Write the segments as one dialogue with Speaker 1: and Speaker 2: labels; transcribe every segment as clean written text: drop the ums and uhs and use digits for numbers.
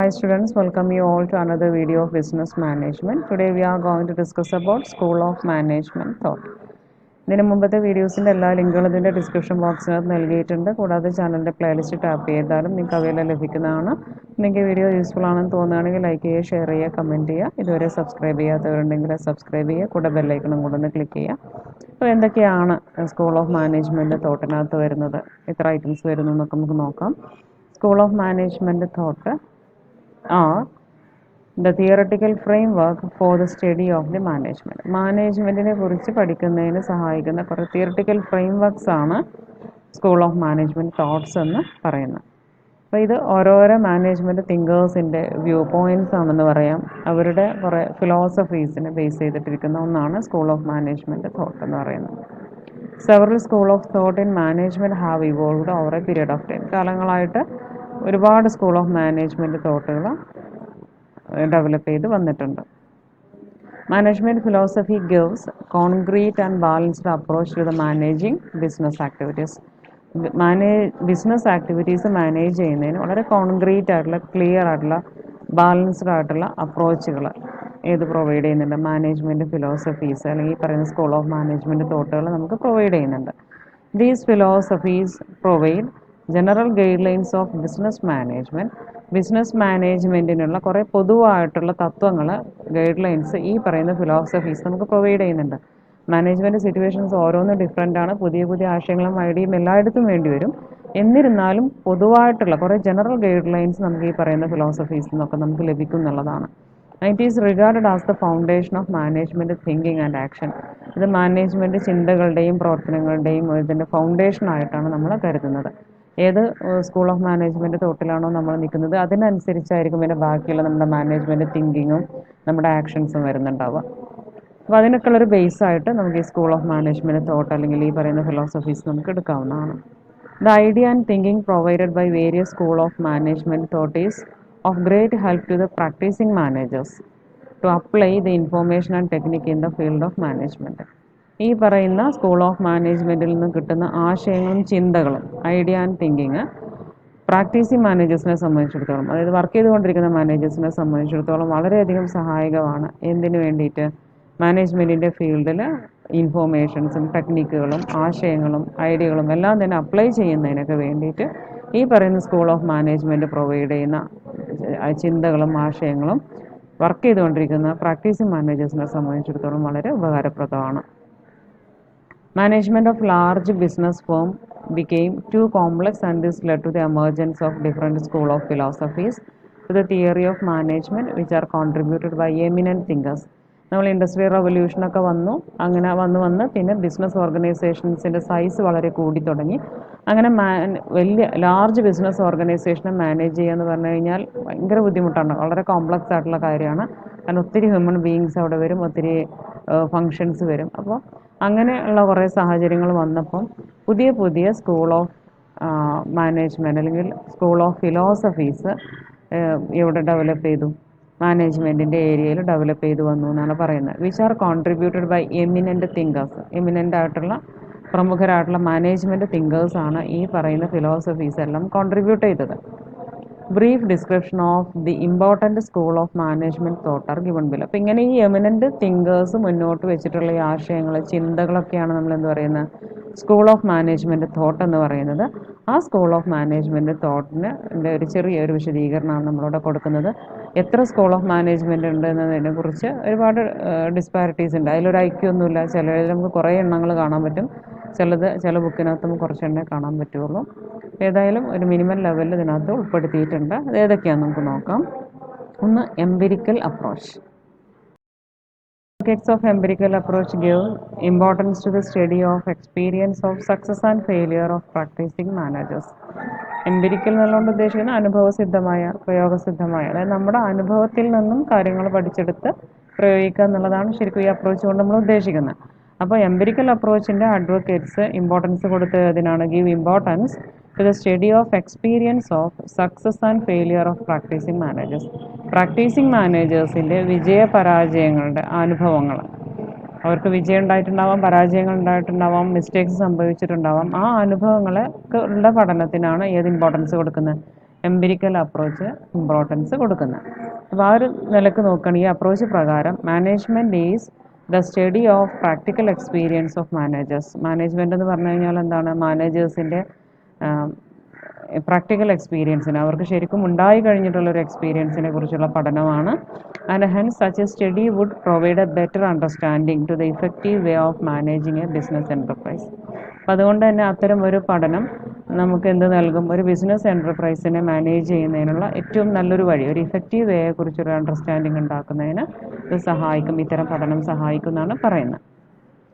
Speaker 1: Hi students, welcome you all to another video of business management. Today we are going to discuss about School of Management Thought. ഇതിന് മുമ്പത്തെ വീഡിയോസിൻ്റെ എല്ലാ ലിങ്കുകളും ഇതിൻ്റെ description ബോക്സിനകത്ത് നൽകിയിട്ടുണ്ട്. കൂടാതെ ചാനലിൻ്റെ പ്ലേലിസ്റ്റ് ടാപ്പ് ചെയ്താലും നിങ്ങൾക്ക് അവയെല്ലാം ലഭിക്കുന്നതാണ്. നിങ്ങൾക്ക് വീഡിയോ യൂസ്ഫുൾ ആണെന്ന് തോന്നുകയാണെങ്കിൽ ലൈക്ക് ചെയ്യുക, ഷെയർ ചെയ്യുക, കമൻറ്റ് ചെയ്യുക. ഇതുവരെ സബ്സ്ക്രൈബ് ചെയ്യാത്തവരുണ്ടെങ്കിൽ സബ്സ്ക്രൈബ് ചെയ്യുക, കൂടെ ബെല്ലൈക്കണും കൂടെ ഒന്ന് ക്ലിക്ക് ചെയ്യുക. അപ്പോൾ എന്തൊക്കെയാണ് സ്കൂൾ ഓഫ് മാനേജ്മെൻറ്റ് തോട്ടിനകത്ത് വരുന്നത്, എത്ര ഐറ്റംസ് വരുന്നു എന്നൊക്കെ നമുക്ക് നോക്കാം. School of management thought are the theoretical framework for the study of the management. മാനേജ്മെൻറ്റിനെ കുറിച്ച് പഠിക്കുന്നതിന് സഹായിക്കുന്ന കുറേ തിയറട്ടിക്കൽ ഫ്രെയിംവർക്ക്സ് ആണ് സ്കൂൾ ഓഫ് മാനേജ്മെൻറ്റ് തോട്ട്സ് എന്ന് പറയുന്നത്. അപ്പോൾ ഇത് ഓരോരോ മാനേജ്മെൻറ്റ് തിങ്കേഴ്സിൻ്റെ വ്യൂ പോയിൻറ്റ്സ് ആണെന്ന് പറയാം. അവരുടെ കുറേ ഫിലോസഫീസിനെ ബേസ് ചെയ്തിട്ടിരിക്കുന്ന ഒന്നാണ് സ്കൂൾ ഓഫ് മാനേജ്മെൻറ്റ് തോട്ട് എന്ന് പറയുന്നത്. Several school of thought in management have evolved over a period of time. കാലങ്ങളായിട്ട് ഒരുപാട് സ്കൂൾ ഓഫ് മാനേജ്മെൻറ്റ് തോട്ടുകൾ ഡെവലപ്പ് ചെയ്ത് വന്നിട്ടുണ്ട്. Management philosophy gives concrete and balanced approach to the managing business activities. Business activities manage ചെയ്യുന്നതിന് വളരെ concrete ആയിട്ടുള്ള, clear ആയിട്ടുള്ള, balanced ആയിട്ടുള്ള അപ്രോച്ചുകൾ പ്രൊവൈഡ് ചെയ്യുന്നുണ്ട്. മാനേജ്മെൻറ്റ് ഫിലോസഫീസ് അല്ലെങ്കിൽ ഈ പറയുന്ന സ്കൂൾ ഓഫ് മാനേജ്മെൻറ്റ് തോട്ടുകൾ നമുക്ക് പ്രൊവൈഡ് ചെയ്യുന്നുണ്ട്. These philosophies provide general guidelines of business management. Business മാനേജ്മെൻറ്റിനുള്ള കുറേ പൊതുവായിട്ടുള്ള തത്വങ്ങൾ, ഗൈഡ് ലൈൻസ് ഈ പറയുന്ന ഫിലോസഫീസ് നമുക്ക് പ്രൊവൈഡ് ചെയ്യുന്നുണ്ട്. മാനേജ്മെൻറ്റ് സിറ്റുവേഷൻസ് ഓരോന്നും ഡിഫറെൻ്റാണ്. പുതിയ പുതിയ ആശയങ്ങളും ഐഡിയയും എല്ലായിടത്തും വേണ്ടി വരും. എന്നിരുന്നാലും പൊതുവായിട്ടുള്ള കുറേ ജനറൽ ഗൈഡ് ലൈൻസ് നമുക്ക് ഈ പറയുന്ന ഫിലോസഫീസിൽ നിന്നൊക്കെ നമുക്ക് ലഭിക്കും എന്നുള്ളതാണ്. It is regarded as the foundation of management thinking and action. ഇത് മാനേജ്മെൻറ്റ് ചിന്തകളുടെയും പ്രവർത്തനങ്ങളുടെയും ഇതിൻ്റെ ഫൗണ്ടേഷനായിട്ടാണ് നമ്മൾ കരുതുന്നത്. ഏത് സ്കൂൾ ഓഫ് മാനേജ്മെൻറ്റ് തോട്ടിലാണോ നമ്മൾ നിൽക്കുന്നത് അതിനനുസരിച്ചായിരിക്കും പിന്നെ ബാക്കിയുള്ള നമ്മുടെ മാനേജ്മെൻറ്റ് തിങ്കിങ്ങും നമ്മുടെ ആക്ഷൻസും വരുന്നുണ്ടാവുക. അപ്പോൾ അതിനൊക്കെയുള്ളൊരു ബേസായിട്ട് നമുക്ക് ഈ സ്കൂൾ ഓഫ് മാനേജ്മെൻറ്റ് തോട്ട് അല്ലെങ്കിൽ ഈ പറയുന്ന ഫിലോസഫീസ് നമുക്ക് എടുക്കാവുന്നതാണ്. The idea and thinking provided by various school of management thought is of great help to the practising managers to apply the information and technique in the field of management. ഈ പറയുന്ന school of മാനേജ്മെൻറ്റിൽ നിന്ന് കിട്ടുന്ന ആശയങ്ങളും ചിന്തകളും, idea and thinking, practising മാനേജേഴ്സിനെ സംബന്ധിച്ചിടത്തോളം, അതായത് വർക്ക് ചെയ്തുകൊണ്ടിരിക്കുന്ന മാനേജേഴ്സിനെ സംബന്ധിച്ചിടത്തോളം വളരെയധികം സഹായകമാണ്. എന്തിനു വേണ്ടിയിട്ട്? മാനേജ്മെൻറ്റിൻ്റെ ഫീൽഡിൽ ഇൻഫോർമേഷൻസും ടെക്നിക്കുകളും ആശയങ്ങളും ഐഡിയകളും എല്ലാം തന്നെ അപ്ലൈ ചെയ്യുന്നതിനൊക്കെ വേണ്ടിയിട്ട് ഈ പറയുന്ന സ്കൂൾ ഓഫ് മാനേജ്മെൻറ്റ് പ്രൊവൈഡ് ചെയ്യുന്ന ചിന്തകളും ആശയങ്ങളും വർക്ക് ചെയ്തുകൊണ്ടിരിക്കുന്ന പ്രാക്ടീസിങ് മാനേജേഴ്സിനെ സംബന്ധിച്ചിടത്തോളം വളരെ ഉപകാരപ്രദമാണ്. Management of large business firm became too complex, and this led to the emergence of different school of philosophies to the theory of management, which are contributed by eminent thinkers. നമ്മൾ industrial റവല്യൂഷനൊക്കെ അങ്ങനെ വന്ന് പിന്നെ business ഓർഗനൈസേഷൻസിൻ്റെ size വളരെ കൂടി തുടങ്ങി. അങ്ങനെ വലിയ large business ഓർഗനൈസേഷനെ മാനേജ് ചെയ്യുക എന്ന് പറഞ്ഞു കഴിഞ്ഞാൽ ഭയങ്കര ബുദ്ധിമുട്ടാണ്, വളരെ കോംപ്ലക്സ് ആയിട്ടുള്ള കാര്യമാണ്. കാരണം ഒത്തിരി ഹ്യൂമൻ ബീയിങ്സ് അവിടെ വരും, ഒത്തിരി ഫങ്ഷൻസ് വരും. അപ്പോൾ അങ്ങനെയുള്ള കുറേ സാഹചര്യങ്ങൾ വന്നപ്പം പുതിയ പുതിയ സ്കൂൾ ഓഫ് മാനേജ്മെൻറ്റ് അല്ലെങ്കിൽ സ്കൂൾ ഓഫ് ഫിലോസഫീസ് ഇവിടെ ഡെവലപ്പ് ചെയ്തു, മാനേജ്മെൻറ്റിൻ്റെ ഏരിയയിൽ ഡെവലപ്പ് ചെയ്തു വന്നു എന്നാണ് പറയുന്നത്. Which are contributed by eminent thinkers. Eminent ആയിട്ടുള്ള പ്രമുഖരായിട്ടുള്ള മാനേജ്മെൻറ്റ് തിങ്കേഴ്സാണ് ഈ പറയുന്ന ഫിലോസഫീസ് എല്ലാം കോൺട്രിബ്യൂട്ട് ചെയ്തത്. Brief description of the important school of management thought are given below. അപ്പോൾ ഇങ്ങനെ ഈ എമിനൻ്റ് തിങ്കേഴ്സ് മുന്നോട്ട് വെച്ചിട്ടുള്ള ഈ ആശയങ്ങൾ, ചിന്തകളൊക്കെയാണ് നമ്മൾ എന്ത് പറയുന്നത്, സ്കൂൾ ഓഫ് മാനേജ്മെൻറ്റ് തോട്ട് എന്ന് പറയുന്നത്. ആ സ്കൂൾ ഓഫ് മാനേജ്മെൻറ്റ് തോട്ടിന് ഒരു ചെറിയൊരു വിശദീകരണമാണ് നമ്മളിവിടെ കൊടുക്കുന്നത്. എത്ര സ്കൂൾ ഓഫ് മാനേജ്മെൻറ്റ് ഉണ്ട് എന്നതിനെക്കുറിച്ച് ഒരുപാട് ഡിസ്പാരിറ്റീസ് ഉണ്ട്. അതിലൊരു ഐക്യമൊന്നുമില്ല. ചിലതിൽ നമുക്ക് കുറേ എണ്ണങ്ങൾ കാണാൻ പറ്റും, ചില ബുക്കിനകത്തും കുറച്ച് എണ്ണേ കാണാൻ പറ്റുള്ളൂ. ഏതായാലും ഒരു മിനിമം ലെവലിൽ ഇതിനകത്ത് ഉൾപ്പെടുത്തിയിട്ടുണ്ട്. അത് ഏതൊക്കെയാണെന്ന് നമുക്ക് നോക്കാം. ഒന്ന്, empirical approach. Advocates of empirical approach give importance to the study of experience of success and failure of practicing managers. Empirical എന്നുള്ളത് ഉദ്ദേശിക്കുന്നത് അനുഭവസിദ്ധമായ, പ്രയോഗസിദ്ധമായ, അതായത് നമ്മുടെ അനുഭവത്തിൽ നിന്നും കാര്യങ്ങൾ പഠിച്ചെടുത്ത് പ്രയോഗിക്കുക എന്നുള്ളതാണ് ശരിക്കും ഈ അപ്രോച്ച് കൊണ്ട് നമ്മൾ ഉദ്ദേശിക്കുന്നത്. അപ്പോൾ എംപിരിക്കൽ അപ്രോച്ചിൻ്റെ അഡ്വക്കേറ്റ്സ് ഇമ്പോർട്ടൻസ് കൊടുത്ത് അതിനാണ് give importance to the study of experience of success and failure of practising managers. Practising മാനേജേഴ്സിൻ്റെ വിജയപരാജയങ്ങളുടെ അനുഭവങ്ങൾ, അവർക്ക് വിജയം ഉണ്ടായിട്ടുണ്ടാവാം, പരാജയങ്ങൾ ഉണ്ടായിട്ടുണ്ടാവാം, മിസ്റ്റേക്സ് സംഭവിച്ചിട്ടുണ്ടാവാം. ആ അനുഭവങ്ങളെ പഠനത്തിനാണ് ഏത് ഇമ്പോർട്ടൻസ് കൊടുക്കുന്നത്, എംപിരിക്കൽ അപ്രോച്ച് ഇമ്പോർട്ടൻസ് കൊടുക്കുന്നത്. അപ്പോൾ ആ ഒരു നിലക്ക് നോക്കുകയാണെങ്കിൽ ഈ അപ്രോച്ച് പ്രകാരം management is the study of practical experience of managers. Management എന്ന് പറഞ്ഞു കഴിഞ്ഞാൽ എന്താണ്? മാനേജേഴ്സിൻ്റെ പ്രാക്ടിക്കൽ എക്സ്പീരിയൻസിന്, അവർക്ക് ശരിക്കും ഉണ്ടായി കഴിഞ്ഞിട്ടുള്ളൊരു എക്സ്പീരിയൻസിനെ കുറിച്ചുള്ള പഠനമാണ്. And hence such a study would provide a better understanding to the effective way of managing a business enterprise. അപ്പോൾ അതുകൊണ്ട് തന്നെ അത്തരം ഒരു പഠനം നമുക്ക് എന്ത് നൽകും? ഒരു ബിസിനസ് എൻ്റർപ്രൈസിനെ മാനേജ് ചെയ്യുന്നതിനുള്ള ഏറ്റവും നല്ലൊരു വഴി, ഒരു ഇഫക്റ്റീവ് വേയെക്കുറിച്ചൊരു അണ്ടർസ്റ്റാൻഡിങ് ഉണ്ടാക്കുന്നതിന് ഇത് സഹായിക്കും. ഇത്തരം പഠനം സഹായിക്കും എന്നാണ് പറയുന്നത്.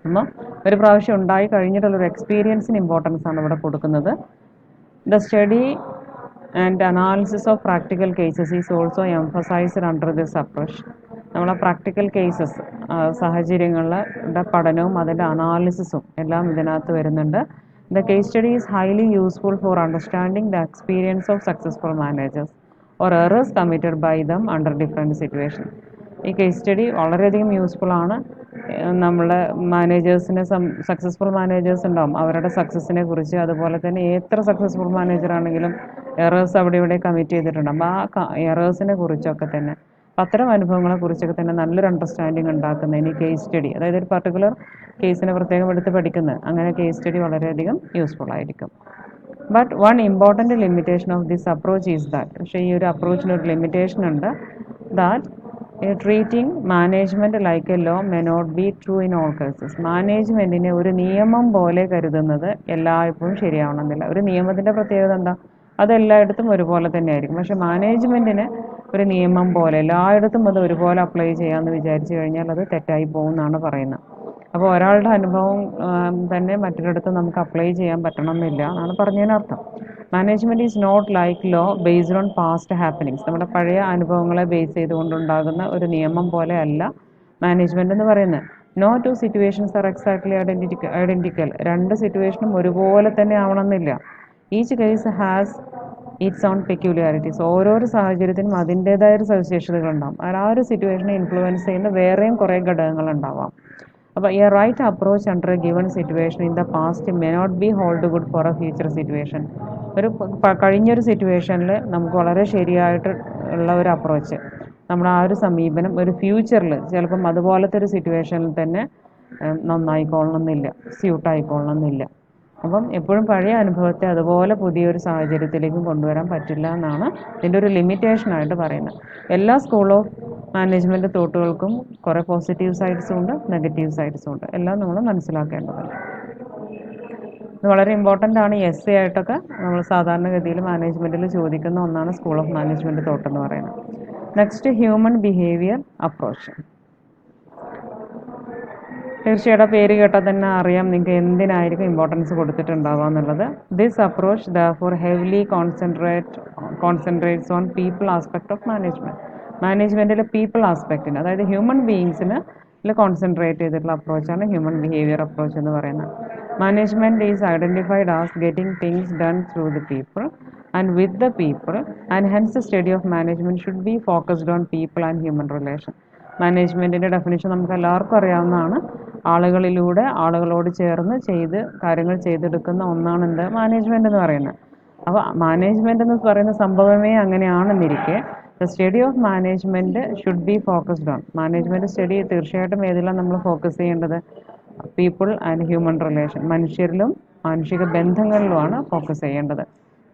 Speaker 1: അപ്പോൾ ഒരു പ്രാവശ്യം ഉണ്ടായി കഴിഞ്ഞിട്ടുള്ളൊരു എക്സ്പീരിയൻസിന് ഇമ്പോർട്ടൻസ് ആണ് ഇവിടെ കൊടുക്കുന്നത്. The study and analysis of practical cases is also emphasized under this approach. നമ്മളെ പ്രാക്ടിക്കൽ കേസസ്, സാഹചര്യങ്ങളുടെ പഠനവും അതിൻ്റെ അനാലിസിസും എല്ലാം ഇതിനകത്ത് വരുന്നുണ്ട്. The case study is highly useful for understanding the experience of successful managers or errors committed by them under different situations. ഈ case study വളരെയധികം useful ആണ്. നമ്മളെ മാനേജേഴ്സിനെ സക്സസ്ഫുൾ മാനേജേഴ്സ് ഉണ്ടാവും, അവരുടെ സക്സസ്സിനെ കുറിച്ച്, അതുപോലെ തന്നെ എത്ര സക്സസ്ഫുൾ മാനേജറാണെങ്കിലും എറേഴ്സ് അവിടെ ഇവിടെ കമ്മിറ്റ് ചെയ്തിട്ടുണ്ടാകും. ആ എറേഴ്സിനെ കുറിച്ചൊക്കെ തന്നെ, അത്തരം അനുഭവങ്ങളെ കുറിച്ചൊക്കെ തന്നെ നല്ലൊരു അണ്ടർസ്റ്റാൻഡിങ് ഉണ്ടാക്കുന്നതിന് കേസ് സ്റ്റഡി, അതായത് ഒരു പർട്ടിക്കുലർ കേസിനെ പ്രത്യേകം എടുത്ത് പഠിക്കുന്നത്, അങ്ങനെ കേസ് സ്റ്റഡി വളരെയധികം യൂസ്ഫുൾ ആയിരിക്കും. But one important limitation of this approach is that, പക്ഷേ ഈ ഒരു അപ്രോച്ചിനൊരു ലിമിറ്റേഷൻ ഉണ്ട്. That treating management like a law may not be true in all cases. മാനേജ്മെൻറ്റിനെ ഒരു നിയമം പോലെ കരുതുന്നത് എല്ലായ്പ്പോഴും ശരിയാവണമെന്നില്ല. ഒരു നിയമത്തിൻ്റെ പ്രത്യേകത എന്താ? അത് എല്ലായിടത്തും ഒരുപോലെ തന്നെ ആയിരിക്കും. പക്ഷേ മാനേജ്മെൻറ്റിന് ഒരു നിയമം പോലെ എല്ലായിടത്തും അത് ഒരുപോലെ അപ്ലൈ ചെയ്യാമെന്ന് വിചാരിച്ചു കഴിഞ്ഞാൽ അത് തെറ്റായി പോകും എന്നാണ് പറയുന്നത്. അപ്പോൾ ഒരാളുടെ അനുഭവം തന്നെ മറ്റൊരിടത്ത് നമുക്ക് അപ്ലൈ ചെയ്യാൻ പറ്റണമെന്നില്ല എന്നാണ് പറഞ്ഞതിനർത്ഥം. Management is not like law based on past happenings. നമ്മുടെ പഴയ അനുഭവങ്ങളെ ബേസ് ചെയ്തുകൊണ്ടുണ്ടാകുന്ന ഒരു നിയമം പോലെ അല്ല മാനേജ്മെൻറ്റ് എന്ന് പറയുന്നത്. No two situations are exactly identical. രണ്ട് സിറ്റുവേഷനും ഒരുപോലെ തന്നെ ആവണമെന്നില്ല. Each case has its own peculiarities. ഓരോരോ സാഹചര്യത്തിനും അതിൻ്റേതായ ഒരു സവിശേഷതകളുണ്ടാകും. ആ ഒരു സിറ്റുവേഷനെ ഇൻഫ്ലുവൻസ് ചെയ്യുന്ന വേറെയും കുറേ ഘടകങ്ങളുണ്ടാവാം. അപ്പോൾ a right approach under a given situation in the past may not be hold good for a future situation. ഒരു കഴിഞ്ഞൊരു സിറ്റുവേഷനിൽ നമുക്ക് വളരെ ശരിയായിട്ട് ഉള്ള ഒരു അപ്രോച്ച്, നമ്മുടെ ആ ഒരു സമീപനം ഒരു ഫ്യൂച്ചറിൽ ചിലപ്പം അതുപോലത്തെ ഒരു സിറ്റുവേഷനിൽ തന്നെ നന്നായിക്കൊള്ളണമെന്നില്ല, സ്യൂട്ടായിക്കൊള്ളണമെന്നില്ല. അപ്പം എപ്പോഴും പഴയ അനുഭവത്തെ അതുപോലെ പുതിയൊരു സാഹചര്യത്തിലേക്കും കൊണ്ടുവരാൻ പറ്റില്ല എന്നാണ് ഇതിൻ്റെ ഒരു ലിമിറ്റേഷനായിട്ട് പറയുന്നത്. എല്ലാ സ്കൂൾ ഓഫ് മാനേജ്മെൻറ്റ് തോട്ടുകൾക്കും കുറേ പോസിറ്റീവ് സൈഡ്സും ഉണ്ട്, നെഗറ്റീവ് സൈഡ്സും ഉണ്ട്. എല്ലാം നമ്മൾ മനസ്സിലാക്കേണ്ടതുണ്ട്. ഇത് വളരെ ഇമ്പോർട്ടൻ്റ് ആണ്. എസ് എ ആയിട്ടൊക്കെ നമ്മൾ സാധാരണഗതിയിൽ മാനേജ്മെൻറ്റിൽ ചോദിക്കുന്ന ഒന്നാണ് സ്കൂൾ ഓഫ് മാനേജ്മെൻറ്റ് തോട്ട് എന്ന് പറയുന്നത്. Next, human behaviour approach. തീർച്ചയായിട്ടും പേര് കേട്ടാൽ തന്നെ അറിയാം നിങ്ങൾക്ക് എന്തിനായിരിക്കും ഇമ്പോർട്ടൻസ് കൊടുത്തിട്ടുണ്ടാവുക എന്നുള്ളത്. This approach therefore heavily concentrates on people aspect of management. മാനേജ്മെൻറ്റിലെ പീപ്പിൾ ആസ്പെക്റ്റിന്, അതായത് ഹ്യൂമൻ ബീയിങ്സിന് കോൺസെൻട്രേറ്റ് ചെയ്തിട്ടുള്ള അപ്രോച്ചാണ് ഹ്യൂമൻ ബിഹേവിയർ അപ്രോച്ച് എന്ന് പറയുന്നത്. Management is identified as getting things done through the people and with the people and hence the study of management should be focused on people and human relation. മാനേജ്മെൻറ്റിൻ്റെ definition നമുക്ക് എല്ലാവർക്കും അറിയാവുന്നതാണ്. ആളുകളിലൂടെ ആളുകളോട് ചേർന്ന് കാര്യങ്ങൾ ചെയ്തെടുക്കുന്ന ഒന്നാണ് എന്ത്? മാനേജ്മെൻറ്റ് എന്ന് പറയുന്നത്. അപ്പോൾ മാനേജ്മെൻറ്റ് എന്ന് പറയുന്ന സംഭവമേ അങ്ങനെയാണെന്നിരിക്കെ the study of management should be focused on. Management study തീർച്ചയായിട്ടും ഏതിലാണ് നമ്മൾ ഫോക്കസ് ചെയ്യേണ്ടത്? പീപ്പിൾ ആൻഡ് ഹ്യൂമൻ റിലേഷൻ, മനുഷ്യരിലും മാനുഷിക ബന്ധങ്ങളിലുമാണ് ഫോക്കസ് ചെയ്യേണ്ടത്.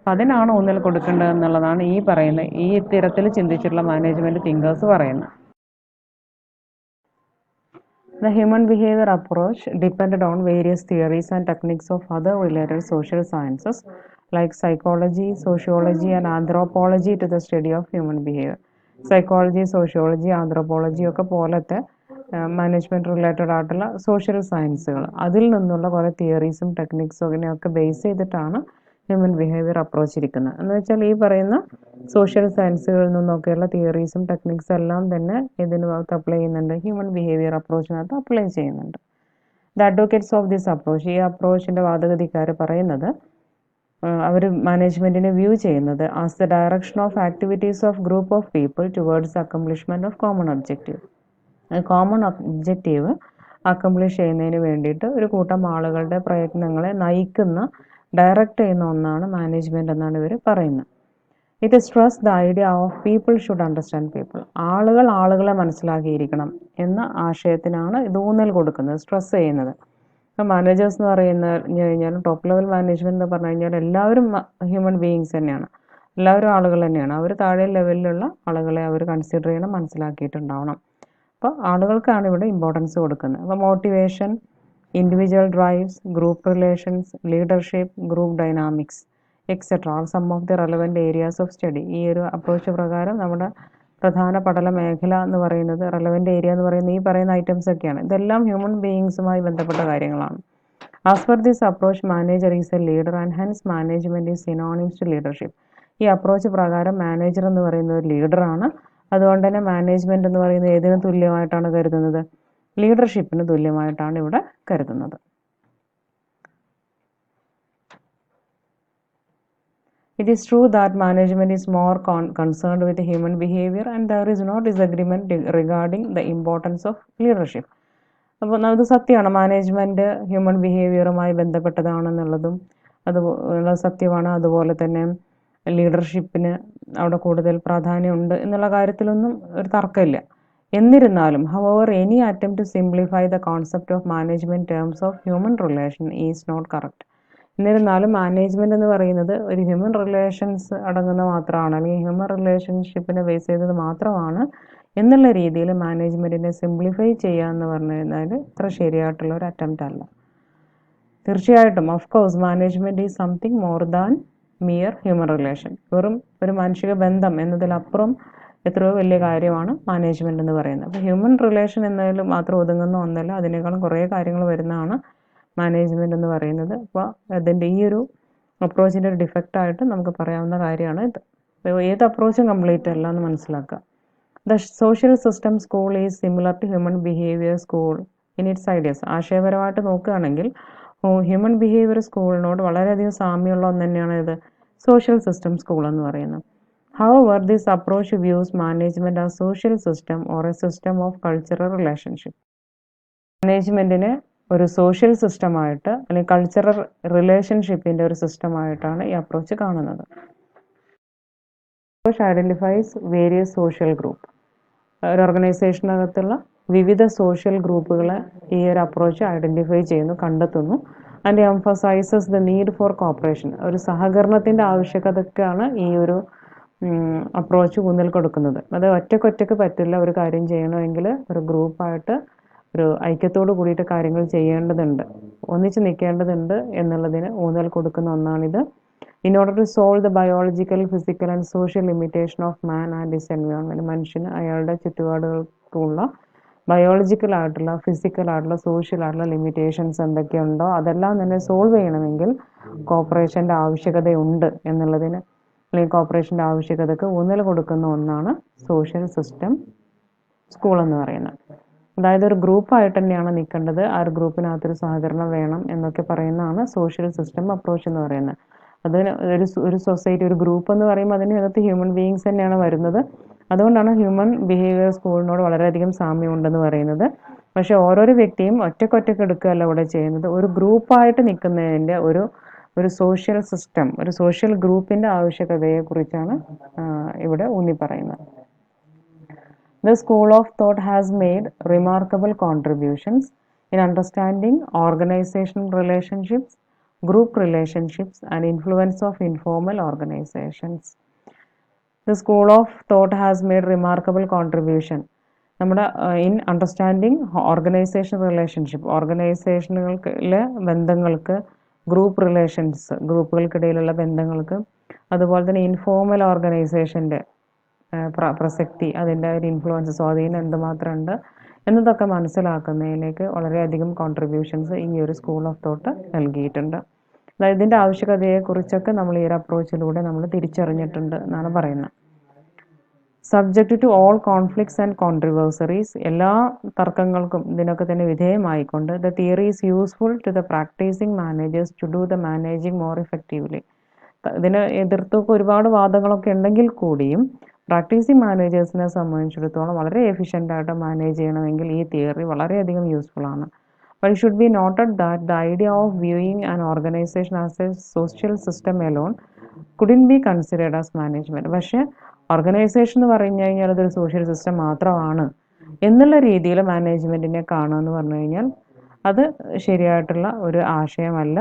Speaker 1: അതിനാണ് ഊന്നൽ കൊടുക്കേണ്ടത് എന്നുള്ളതാണ് ഈ ഇത്തരത്തിൽ ചിന്തിച്ചിട്ടുള്ള മാനേജ്മെൻറ്റ് തിങ്കേഴ്സ് പറയുന്നത്. The human behavior approach depended on various theories and techniques of other related social sciences like psychology, sociology and anthropology to the study of human behavior. Psychology, sociology, anthropology ഒക്കെ പോലത്തെ management related ആയിട്ടുള്ള social സയൻസുകൾ, അതിൽ നിന്നുള്ള കുറേ തിയറീസും ടെക്നിക്സും അങ്ങനെയൊക്കെ base ചെയ്തിട്ടാണ് human behaviour approach ഇരിക്കുന്നത്. എന്ന് വെച്ചാൽ ഈ പറയുന്ന സോഷ്യൽ സയൻസുകളിൽ നിന്നൊക്കെയുള്ള തിയറീസും ടെക്നിക്സും എല്ലാം തന്നെ ഇതിനകത്ത് അപ്ലൈ ചെയ്യുന്നുണ്ട്, ഹ്യൂമൻ ബിഹേവിയർ അപ്രോച്ചിനകത്ത് അപ്ലൈ ചെയ്യുന്നുണ്ട്. The advocates of this approach, ഈ അപ്രോച്ചിൻ്റെ വാദഗതിക്കാർ പറയുന്നത്, അവർ മാനേജ്മെൻറ്റിനെ വ്യൂ ചെയ്യുന്നത് as the direction of activities of group of people towards accomplishment of common objective. Common objective accomplish ചെയ്യുന്നതിന് വേണ്ടിയിട്ട് ഒരു കൂട്ടം ആളുകളുടെ പ്രയത്നങ്ങളെ നയിക്കുന്ന, ഡയറക്റ്റ് ചെയ്യുന്ന ഒന്നാണ് മാനേജ്മെൻറ്റ് എന്നാണ് ഇവർ പറയുന്നത്. It stress the idea of people should understand people. ആളുകൾ ആളുകളെ മനസ്സിലാക്കിയിരിക്കണം എന്ന ആശയത്തിനാണ് ഇത് ഊന്നൽ കൊടുക്കുന്നത്, സ്ട്രെസ് ചെയ്യുന്നത്. ഇപ്പം മാനേജേഴ്സ് എന്ന് കഴിഞ്ഞാൽ ടോപ്പ് ലെവൽ മാനേജ്മെന്റ് എന്ന് പറഞ്ഞു കഴിഞ്ഞാൽ എല്ലാവരും ഹ്യൂമൻ ബീയിങ്സ് തന്നെയാണ്, എല്ലാവരും ആളുകൾ തന്നെയാണ്. അവർ താഴെ ലെവലിലുള്ള ആളുകളെ അവർ കൺസിഡർ ചെയ്യണം, മനസ്സിലാക്കിയിട്ടുണ്ടാവണം. അപ്പോൾ ആളുകൾക്കാണ് ഇവിടെ ഇമ്പോർട്ടൻസ് കൊടുക്കുന്നത്. അപ്പോൾ motivation, individual drives, group relations, leadership, group dynamics etcetera are some of the relevant areas of study. ഈ ഒരു അപ്രോച്ച് പ്രകാരം നമ്മുടെ പ്രധാന പഠന മേഖല എന്ന് പറയുന്നത്, റെലവൻറ്റ് ഏരിയ എന്ന് പറയുന്ന ഈ പറയുന്ന ഐറ്റംസ് ഒക്കെയാണ്. ഇതെല്ലാം ഹ്യൂമൻ ബീയിങ്സുമായി ബന്ധപ്പെട്ട കാര്യങ്ങളാണ്. As per this approach manager is a leader and hence management is synonyms to leadership. ഈ അപ്രോച്ച് പ്രകാരം മാനേജർ എന്ന് പറയുന്നത് ഒരു ലീഡറാണ്. അതുകൊണ്ട് തന്നെ മാനേജ്മെൻറ്റ് എന്ന് പറയുന്നത് ഏതിന് തുല്യമായിട്ടാണ് കരുതുന്നത്? ലീഡർഷിപ്പിന് തുല്യമായിട്ടാണ് ഇവിടെ കരുതുന്നത്. It is true that management is more concerned with human behavior and there is no disagreement regarding the importance of leadership. അപ്പോൾ അത് സത്യമാണ്, മാനേജ്മെൻറ്റ് ഹ്യൂമൻ ബിഹേവിയറുമായി ബന്ധപ്പെട്ടതാണെന്നുള്ളതും അത് സത്യമാണ്. അതുപോലെ തന്നെ ലീഡർഷിപ്പിന് അവിടെ കൂടുതൽ പ്രാധാന്യമുണ്ട് എന്നുള്ള കാര്യത്തിലൊന്നും ഒരു തർക്കമില്ല. എന്നിരുന്നാലും however any attempt to simplify the concept of management terms of human relation is not correct. എന്നിരുന്നാലും മാനേജ്മെൻറ്റ് എന്ന് പറയുന്നത് ഒരു ഹ്യൂമൻ റിലേഷൻസ് അടങ്ങുന്ന മാത്രമാണ്, അല്ലെങ്കിൽ ഹ്യൂമൻ റിലേഷൻഷിപ്പിനെ ബേസ് ചെയ്തത് മാത്രമാണ് എന്നുള്ള രീതിയിൽ മാനേജ്മെൻറ്റിനെ സിംപ്ലിഫൈ ചെയ്യുക എന്ന് പറഞ്ഞു കഴിഞ്ഞാൽ ഇത്ര ശരിയായിട്ടുള്ള ഒരു അറ്റംപ്റ്റ് അല്ല. തീർച്ചയായിട്ടും of course management is something more than mere human relation. വെറും ഒരു മാനുഷിക ബന്ധം എന്നതിലപ്പുറം എത്രയോ വലിയ കാര്യമാണ് മാനേജ്മെൻറ്റ് എന്ന് പറയുന്നത്. അപ്പോൾ ഹ്യൂമൻ റിലേഷൻ എന്നതിൽ മാത്രം ഒതുങ്ങുന്ന ഒന്നല്ല, അതിനേക്കാളും കുറേ കാര്യങ്ങൾ വരുന്നതാണ് മാനേജ്മെൻറ്റ് എന്ന് പറയുന്നത്. അപ്പോൾ അതിൻ്റെ ഈ ഒരു അപ്രോച്ചിൻ്റെ ഒരു ഡിഫക്റ്റായിട്ട് നമുക്ക് പറയാവുന്ന കാര്യമാണ് ഇത്. ഏത് അപ്രോച്ചും കംപ്ലീറ്റ് അല്ല എന്ന് മനസ്സിലാക്കുക. The social system school is similar to human behaviour school in its ideas. ആശയപരമായിട്ട് നോക്കുകയാണെങ്കിൽ ഹ്യൂമൻ ബിഹേവിയർ സ്കൂളിനോട് വളരെയധികം സാമ്യമുള്ള ഒന്ന് തന്നെയാണ് ഇത് സോഷ്യൽ സിസ്റ്റം സ്കൂൾ എന്ന് പറയുന്നത്. However, this approach views management as social system or a system of cultural relationship. മാനേജ്മെൻറ്റിനെ ഒരു സോഷ്യൽ സിസ്റ്റമായിട്ട് അല്ലെങ്കിൽ കൾച്ചറൽ റിലേഷൻഷിപ്പിൻ്റെ ഒരു സിസ്റ്റമായിട്ടാണ് ഈ അപ്രോച്ച് കാണുന്നത്. Approach identifies various social group. ഒരു ഓർഗനൈസേഷനകത്തുള്ള വിവിധ സോഷ്യൽ ഗ്രൂപ്പുകളെ ഈ ഒരു അപ്രോച്ച് ഐഡൻറ്റിഫൈ ചെയ്യുന്നു, കണ്ടെത്തുന്നു. And emphasises the need for corporation. ഒരു സഹകരണത്തിൻ്റെ ആവശ്യകതയ്ക്കാണ് ഈ ഒരു അപ്രോച്ച് ഊന്നൽ കൊടുക്കുന്നത്. അത് ഒറ്റയ്ക്ക് പറ്റില്ല. ഒരു കാര്യം ചെയ്യണമെങ്കിൽ ഒരു ഗ്രൂപ്പായിട്ട് ഒരു ഐക്യത്തോട് കൂടിയിട്ട് കാര്യങ്ങൾ ചെയ്യേണ്ടതുണ്ട്, ഒന്നിച്ച് നിൽക്കേണ്ടതുണ്ട് എന്നുള്ളതിന് ഊന്നൽ കൊടുക്കുന്ന ഒന്നാണിത്. In order to solve the biological, physical and social limitation of man and his environment. മനുഷ്യന് അയാളുടെ ചുറ്റുപാടുകൾക്കുള്ള ബയോളജിക്കലായിട്ടുള്ള, ഫിസിക്കലായിട്ടുള്ള, സോഷ്യലായിട്ടുള്ള ലിമിറ്റേഷൻസ് എന്തൊക്കെയുണ്ടോ അതെല്ലാം തന്നെ സോൾവ് ചെയ്യണമെങ്കിൽ കോപ്പറേഷൻ്റെ ആവശ്യകതയുണ്ട് എന്നുള്ളതിന്, അല്ലെങ്കിൽ കോപ്പറേഷൻ്റെ ആവശ്യകതയ്ക്ക് ഊന്നൽ കൊടുക്കുന്ന ഒന്നാണ് സോഷ്യൽ സിസ്റ്റം സ്കൂൾ എന്ന് പറയുന്നത്. അതായത് ഒരു ഗ്രൂപ്പായിട്ട് തന്നെയാണ് നിൽക്കേണ്ടത്, ആ ഒരു ഗ്രൂപ്പിനകത്തൊരു സഹകരണം വേണം എന്നൊക്കെ പറയുന്നതാണ് സോഷ്യൽ സിസ്റ്റം അപ്രോച്ച് എന്ന് പറയുന്നത്. അതിന് ഒരു സൊസൈറ്റി, ഒരു ഗ്രൂപ്പ് എന്ന് പറയുമ്പോൾ അതിനകത്ത് ഹ്യൂമൻ ബീയിങ്സ് തന്നെയാണ് വരുന്നത്. അതുകൊണ്ടാണ് ഹ്യൂമൻ ബിഹേവിയർ സ്കൂളിനോട് വളരെയധികം സാമ്യമുണ്ടെന്ന് പറയുന്നത്. പക്ഷേ ഓരോരോ വ്യക്തിയും ഒറ്റയ്ക്ക് എടുക്കുകയല്ല ഇവിടെ ചെയ്യുന്നത്, ഒരു ഗ്രൂപ്പായിട്ട് നിൽക്കുന്നതിൻ്റെ ഒരു സോഷ്യൽ സിസ്റ്റം, ഒരു സോഷ്യൽ ഗ്രൂപ്പിൻ്റെ ആവശ്യകതയെക്കുറിച്ചാണ് ഇവിടെ ഊന്നി പറയുന്നത്. The school of thought has made remarkable contributions in understanding organizational relationships, group relationships, and influence of informal organizations. The school of thought has made remarkable contribution. നമ്മുടെ ഇൻ അണ്ടർസ്റ്റാൻഡിങ് ഓർഗനൈസേഷൻ റിലേഷൻഷിപ്പ്, ഓർഗനൈസേഷനുകളിലെ ബന്ധങ്ങൾക്ക്, group relations, ഗ്രൂപ്പുകൾക്കിടയിലുള്ള ബന്ധങ്ങൾക്ക്, അതുപോലെ തന്നെ informal ഓർഗനൈസേഷൻ്റെ പ്രസക്തി, അതിൻ്റെ ഒരു influence, സ്വാധീനം എന്തുമാത്രം ഉണ്ട് എന്നതൊക്കെ മനസ്സിലാക്കുന്നതിലേക്ക് വളരെയധികം കോൺട്രിബ്യൂഷൻസ് ഈ ഒരു സ്കൂൾ ഓഫ് തോട്ട് നൽകിയിട്ടുണ്ട്. അതായത് ഇതിൻ്റെ ആവശ്യകതയെക്കുറിച്ചൊക്കെ നമ്മൾ ഈ ഒരു അപ്രോച്ചിലൂടെ നമ്മൾ തിരിച്ചറിഞ്ഞിട്ടുണ്ട് എന്നാണ് പറയുന്നത്. Subject to all conflicts and controversies, എല്ലാ തർക്കങ്ങൾക്കും ഇതിനൊക്കെ തന്നെ വിധേയമായിക്കൊണ്ട് the theory is useful to the practising managers to do the managing more effectively. ഇതിന് എതിർത്തൊക്കെ ഒരുപാട് വാദങ്ങളൊക്കെ ഉണ്ടെങ്കിൽ കൂടിയും പ്രാക്ടീസിങ് മാനേജേഴ്സിനെ സംബന്ധിച്ചിടത്തോളം വളരെ എഫിഷ്യൻ്റായിട്ട് മാനേജ് ചെയ്യണമെങ്കിൽ ഈ തിയറി വളരെയധികം യൂസ്ഫുൾ ആണ്. But it should be noted that the idea of viewing an organization as a social system alone couldn't be considered as management. പക്ഷേ ഓർഗനൈസേഷൻ എന്ന് പറഞ്ഞു കഴിഞ്ഞാൽ അതൊരു സോഷ്യൽ സിസ്റ്റം മാത്രമാണ് എന്നുള്ള രീതിയിൽ മാനേജ്മെൻറ്റിനെ കാണുക എന്ന് പറഞ്ഞു കഴിഞ്ഞാൽ അത് ശരിയായിട്ടുള്ള ഒരു ആശയമല്ല.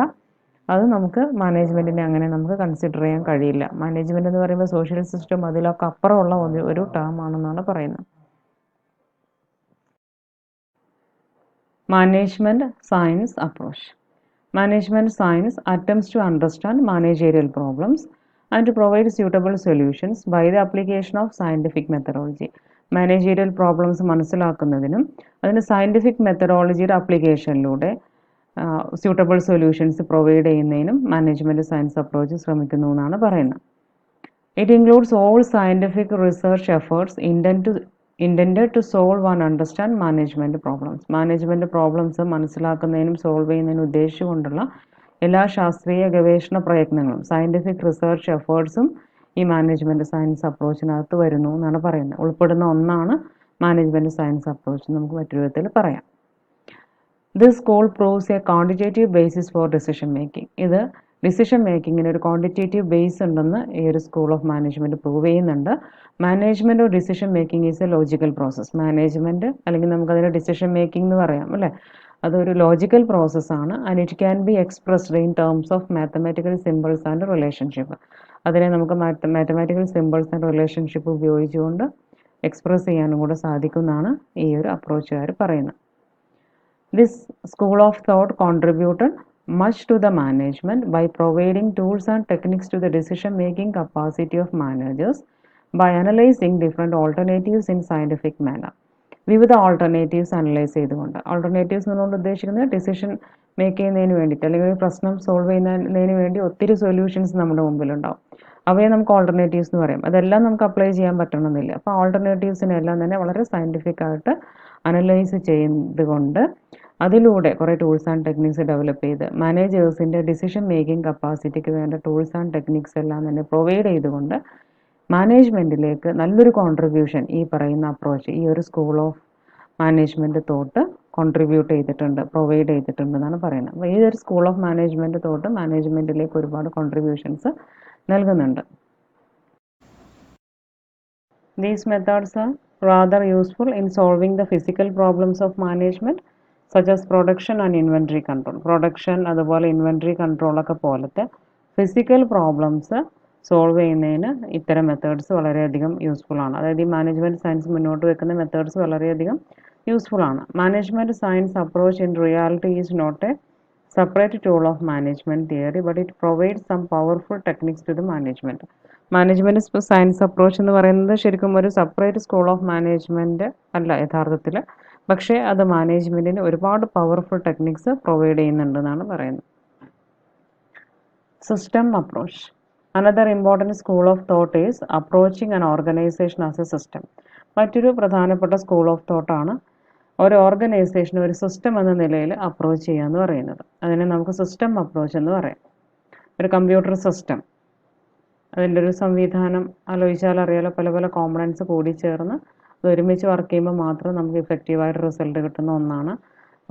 Speaker 1: അത് നമുക്ക് മാനേജ്മെൻറ്റിനെ അങ്ങനെ നമുക്ക് കൺസിഡർ ചെയ്യാൻ കഴിയില്ല. മാനേജ്മെൻറ്റ് എന്ന് പറയുമ്പോൾ സോഷ്യൽ സിസ്റ്റം അതിലൊക്കെ അപ്പുറമുള്ള ഒരു ടേം ആണെന്നാണ് പറയുന്നത്. Management science approach. Management science attempts to understand managerial problems and to provide suitable solutions by the application of scientific methodology. Managerial problems മനസ്സിലാക്കുന്നതിനും അതിന് സയൻറ്റിഫിക് മെത്തഡോളജിയുടെ അപ്ലിക്കേഷനിലൂടെ സ്യൂട്ടബിൾ സൊല്യൂഷൻസ് പ്രൊവൈഡ് ചെയ്യുന്നതിനും മാനേജ്മെൻറ്റ് സയൻസ് അപ്രോച്ച് ശ്രമിക്കുന്നു എന്നാണ് പറയുന്നത്. It includes all scientific research efforts intended to solve and understand management problems. Management problems മനസ്സിലാക്കുന്നതിനും solve ചെയ്യുന്നതിനും ഉദ്ദേശിച്ചുകൊണ്ടുള്ള എല്ലാ ശാസ്ത്രീയ ഗവേഷണ പ്രയത്നങ്ങളും സയൻറ്റിഫിക് റിസർച്ച് എഫേർട്സും ഈ മാനേജ്മെൻറ്റ് സയൻസ് അപ്രോച്ചിനകത്ത് വരുന്നു എന്നാണ് പറയുന്നത്. ഉൾപ്പെടുന്ന ഒന്നാണ് മാനേജ്മെൻറ്റ് സയൻസ് അപ്രോച്ച് നമുക്ക് മറ്റൊരു വിധത്തിൽ പറയാം. This school proves A quantitative basis for decision making. ഇത് ഡിസിഷൻ മേക്കിങ്ങിന് ഒരു ക്വാണ്ടിറ്റേറ്റീവ് ബേസ് ഉണ്ടെന്ന് ഈ ഒരു സ്കൂൾ ഓഫ് മാനേജ്മെൻറ്റ് പ്രൂവ് ചെയ്യുന്നുണ്ട്. Management of decision making is A logical process. Management അല്ലെങ്കിൽ നമുക്കതിന് ഡിസിഷൻ മേക്കിംഗ് എന്ന് പറയാം അല്ലേ, അതൊരു ലോജിക്കൽ പ്രോസസ്സാണ്. And it can be expressed in terms of mathematical symbols and relationship. അതിനെ നമുക്ക് മാത്തമാറ്റിക്കൽ സിമ്പിൾസ് ആൻഡ് റിലേഷൻഷിപ്പ് ഉപയോഗിച്ചുകൊണ്ട് എക്സ്പ്രസ് ചെയ്യാനും കൂടെ സാധിക്കുമെന്നാണ് ഈ ഒരു അപ്രോച്ചുകാർ പറയുന്നത്. This school of thought contributed much to the management by providing tools and techniques to the decision-making capacity of managers by analyzing different alternatives in scientific manner. വിവിധ alternatives analyse ചെയ്തുകൊണ്ട്, alternatives എന്നുകൊണ്ട് ഉദ്ദേശിക്കുന്നത് ഡിസിഷൻ മേക്ക് ചെയ്യുന്നതിന് വേണ്ടിയിട്ട് അല്ലെങ്കിൽ ഒരു പ്രശ്നം solve ചെയ്യുന്നതിന് വേണ്ടി ഒത്തിരി സൊല്യൂഷൻസ് നമ്മുടെ മുമ്പിലുണ്ടാവും. അവയെ നമുക്ക് ഓൾട്ടർനേറ്റീവ്സ് എന്ന് പറയും. അതെല്ലാം നമുക്ക് അപ്ലൈ ചെയ്യാൻ പറ്റണമെന്നില്ല. അപ്പോൾ ഓൾട്ടർനേറ്റീവ്സിനെല്ലാം തന്നെ വളരെ സയൻറ്റിഫിക് ആയിട്ട് അനലൈസ് ചെയ്തുകൊണ്ട് അതിലൂടെ കുറേ ടൂൾസ് ആൻഡ് ടെക്നിക്സ് ഡെവലപ്പ് ചെയ്ത് മാനേജേഴ്സിൻ്റെ ഡിസിഷൻ മേക്കിംഗ് കപ്പാസിറ്റിക്ക് വേണ്ട ടൂൾസ് ആൻഡ് ടെക്നിക്സ് എല്ലാം തന്നെ പ്രൊവൈഡ് ചെയ്തുകൊണ്ട് മാനേജ്മെൻറ്റിലേക്ക് നല്ലൊരു കോൺട്രിബ്യൂഷൻ ഈ പറയുന്ന അപ്രോച്ച് ഈ ഒരു school of management thought contribute ചെയ്തിട്ടുണ്ട്, പ്രൊവൈഡ് ചെയ്തിട്ടുണ്ട് എന്നാണ് പറയുന്നത്. അപ്പോൾ ഈ ഒരു സ്കൂൾ ഓഫ് മാനേജ്മെൻറ്റ് തോട്ട് മാനേജ്മെൻറ്റിലേക്ക് ഒരുപാട് കോൺട്രിബ്യൂഷൻസ് നൽകുന്നുണ്ട്. These methods are rather useful in solving the physical problems of management such as production and inventory control. Production അതുപോലെ ഇൻവെൻട്രി കൺട്രോളൊക്കെ പോലത്തെ ഫിസിക്കൽ പ്രോബ്ലംസ് സോൾവ് ചെയ്യുന്നതിന് ഇത്തരം മെത്തേഡ്സ് വളരെയധികം യൂസ്ഫുൾ ആണ്. അതായത് ഈ മാനേജ്മെൻറ്റ് സയൻസ് മുന്നോട്ട് വെക്കുന്ന മെത്തേഡ്സ് വളരെയധികം യൂസ്ഫുൾ ആണ്. Management science approach in reality is not a separate tool of management theory but it provides some powerful techniques to the management. Management science approach എന്ന് പറയുന്നത് ശരിക്കും ഒരു സെപ്പറേറ്റ് സ്കൂൾ ഓഫ് മാനേജ്മെൻറ്റ് അല്ല യഥാർത്ഥത്തിൽ, പക്ഷേ അത് മാനേജ്മെൻറ്റിന് ഒരുപാട് പവർഫുൾ ടെക്നിക്സ് പ്രൊവൈഡ് ചെയ്യുന്നുണ്ടെന്നാണ് പറയുന്നത്. System approach. Another important school of thought is approaching an organisation as A system. മറ്റൊരു പ്രധാനപ്പെട്ട സ്കൂൾ ഓഫ് തോട്ടാണ് ഒരു ഓർഗനൈസേഷൻ ഒരു സിസ്റ്റം എന്ന നിലയിൽ അപ്രോച്ച് ചെയ്യുക എന്ന് പറയുന്നത്. അതിനെ നമുക്ക് സിസ്റ്റം അപ്രോച്ച് എന്ന് പറയാം. ഒരു കമ്പ്യൂട്ടർ സിസ്റ്റം, അതിൻ്റെ ഒരു സംവിധാനം ആലോചിച്ചാൽ അറിയാലോ, പല പല കോമ്പണൻസ് കൂടി ചേർന്ന് അത് ഒരുമിച്ച് വർക്ക് ചെയ്യുമ്പോൾ മാത്രം നമുക്ക് ഇഫക്റ്റീവായിട്ട് റിസൾട്ട് കിട്ടുന്ന ഒന്നാണ്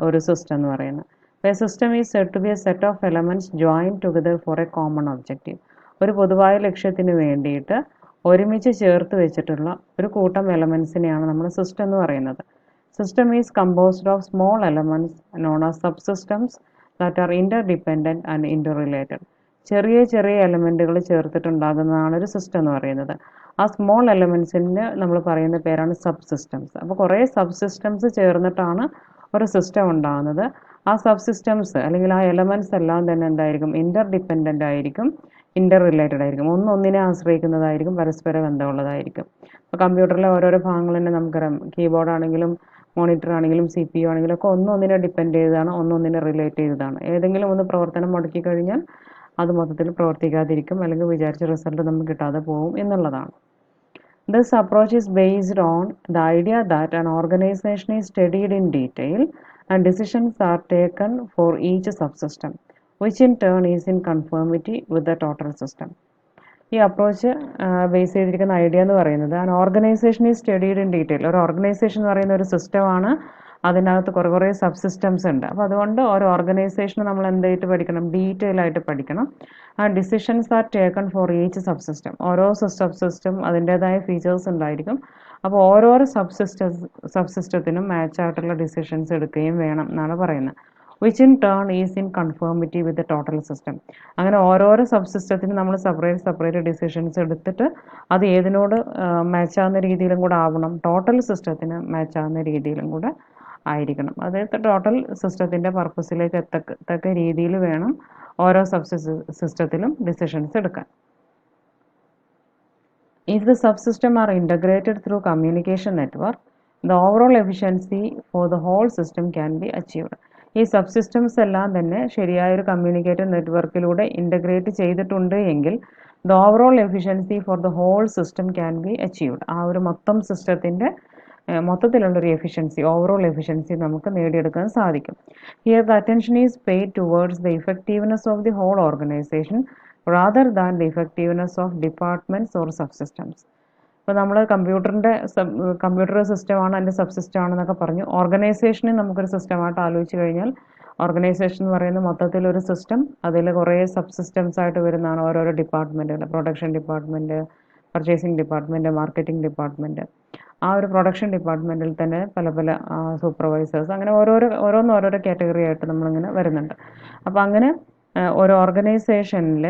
Speaker 1: ഒരു സിസ്റ്റം എന്ന് പറയുന്നത്. A system is said to be a set of elements join together for a common objective. ഒരു പൊതുവായ ലക്ഷ്യത്തിന് വേണ്ടിയിട്ട് ഒരുമിച്ച് ചേർത്ത് വെച്ചിട്ടുള്ള ഒരു കൂട്ടം എലമെൻസിനെയാണ് നമ്മൾ സിസ്റ്റം എന്ന് പറയുന്നത്. System is composed of small elements known as sub systems that are inter dependent and inter related. ചെറിയ ചെറിയ എലമെൻറ്റുകൾ ചേർത്തിട്ടുണ്ടാകുന്നതാണ് ഒരു സിസ്റ്റം എന്ന് പറയുന്നത്. ആ സ്മോൾ എലമെൻസിന് നമ്മൾ പറയുന്ന പേരാണ് സബ് സിസ്റ്റംസ്. അപ്പോൾ കുറേ സബ് സിസ്റ്റംസ് ചേർന്നിട്ടാണ് ഒരു സിസ്റ്റം ഉണ്ടാകുന്നത്. ആ സബ് സിസ്റ്റംസ് അല്ലെങ്കിൽ ആ എലമെൻറ്റ്സ് എല്ലാം തന്നെ എന്തായിരിക്കും, ഇൻ്റർ ഡിപ്പെൻഡൻ്റ് ആയിരിക്കും, ഇൻ്റർ റിലേറ്റഡ് ആയിരിക്കും, ഒന്നൊന്നിനെ ആശ്രയിക്കുന്നതായിരിക്കും, പരസ്പര ബന്ധമുള്ളതായിരിക്കും. അപ്പോൾ കമ്പ്യൂട്ടറിലെ ഓരോരോ ഭാഗങ്ങൾ തന്നെ നമുക്കറിയാം, കീബോർഡ് ആണെങ്കിലും മോണിറ്റർ ആണെങ്കിലും CPU ആണെങ്കിലും ഒക്കെ ഒന്നൊന്നിനെ ഡിപ്പെൻഡ് ചെയ്തതാണ്, ഒന്നൊന്നിനെ റിലേറ്റ് ചെയ്തതാണ്. ഏതെങ്കിലും ഒന്ന് പ്രവർത്തനം മുടക്കി കഴിഞ്ഞാൽ അത് മൊത്തത്തിൽ പ്രവർത്തിക്കാതിരിക്കും, അല്ലെങ്കിൽ വിചാരിച്ച റിസൾട്ട് നമുക്ക് കിട്ടാതെ പോകും എന്നുള്ളതാണ്. This approach is based on the idea that an organization is studied in detail and decisions are taken for each subsystem, which in turn is in conformity with the total system. ഈ approach base ചെയ്തിരിക്കുന്ന idea എന്ന് പറയുന്നത് an organisation is studied in detail. ഒരു organisation എന്ന് പറയുന്ന ഒരു സിസ്റ്റമാണ്. അതിനകത്ത് കുറേ സബ്സിസ്റ്റംസ് ഉണ്ട്. അപ്പോൾ അതുകൊണ്ട് ഒരു ഓർഗനൈസേഷൻ നമ്മൾ എന്തായിട്ട് പഠിക്കണം, ഡീറ്റെയിൽ ആയിട്ട് പഠിക്കണം. ആ decisions are taken for each subsystem. ഓരോ സബ്സിസ്റ്റം അതിൻ്റേതായ ഫീച്ചേഴ്സ് ഉണ്ടായിരിക്കും. അപ്പോൾ ഓരോരോ സബ്സിസ്റ്റത്തിനും മാച്ച് ആയിട്ടുള്ള ഡിസിഷൻസ് എടുക്കുകയും വേണം എന്നാണ് പറയുന്നത്. Which in turn is in conformity with total system. അങ്ങനെ ഓരോരോ സബ്സിസ്റ്റത്തിനും നമ്മൾ സെപ്പറേറ്റ് ഡിസിഷൻസ് എടുത്തിട്ട് അത് ഏതിനോട് മാച്ച് ആവുന്ന രീതിയിലും കൂടെ ആവണം, ടോട്ടൽ സിസ്റ്റത്തിന് മാച്ച് ആവുന്ന രീതിയിലും കൂടെ ആയിരിക്കണം. അതായത് ടോട്ടൽ സിസ്റ്റത്തിൻ്റെ പർപ്പസിലേക്ക് എത്തക്ക രീതിയിൽ വേണം ഓരോ സിസ്റ്റത്തിലും ഡിസിഷൻസ് എടുക്കാൻ. If the subsystem are integrated through communication network, the overall efficiency for the whole system can be achieved. ഈ സബ്സിസ്റ്റംസ് എല്ലാം തന്നെ ശരിയായൊരു കമ്മ്യൂണിക്കേറ്റഡ് നെറ്റ്വർക്കിലൂടെ ഇൻ്റഗ്രേറ്റ് ചെയ്തിട്ടുണ്ട് എങ്കിൽ the overall efficiency for the whole system can be achieved. ആ ഒരു മൊത്തം സിസ്റ്റത്തിൻ്റെ മൊത്തത്തിലുള്ളൊരു എഫിഷ്യൻസി, ഓവറോൾ എഫിഷ്യൻസി നമുക്ക് നേടിയെടുക്കാൻ സാധിക്കും. Here the attention is paid towards the effectiveness of the whole organisation rather than the effectiveness of departments or subsystems. ഇപ്പോൾ നമ്മൾ computer സിസ്റ്റമാണ്, അതിൻ്റെ സബ്സിസ്റ്റം ആണെന്നൊക്കെ പറഞ്ഞു. ഓർഗനൈസേഷനെ നമുക്കൊരു സിസ്റ്റമായിട്ട് ആലോചിച്ച് കഴിഞ്ഞാൽ ഓർഗനൈസേഷൻ എന്ന് പറയുന്നത് മൊത്തത്തിലൊരു സിസ്റ്റം, അതിൽ കുറേ സബ്സിസ്റ്റംസ് ആയിട്ട് വരുന്നതാണ് ഓരോരോ ഡിപ്പാർട്ട്മെൻറ്റുകൾ. Production department, purchasing department, marketing department. ആ ഒരു പ്രൊഡക്ഷൻ ഡിപ്പാർട്ട്മെൻറ്റിൽ തന്നെ പല സൂപ്പർവൈസേഴ്സ്, അങ്ങനെ ഓരോരോ കാറ്റഗറി ആയിട്ട് നമ്മളിങ്ങനെ വരുന്നുണ്ട്. അപ്പോൾ അങ്ങനെ ഒരു ഓർഗനൈസേഷനിൽ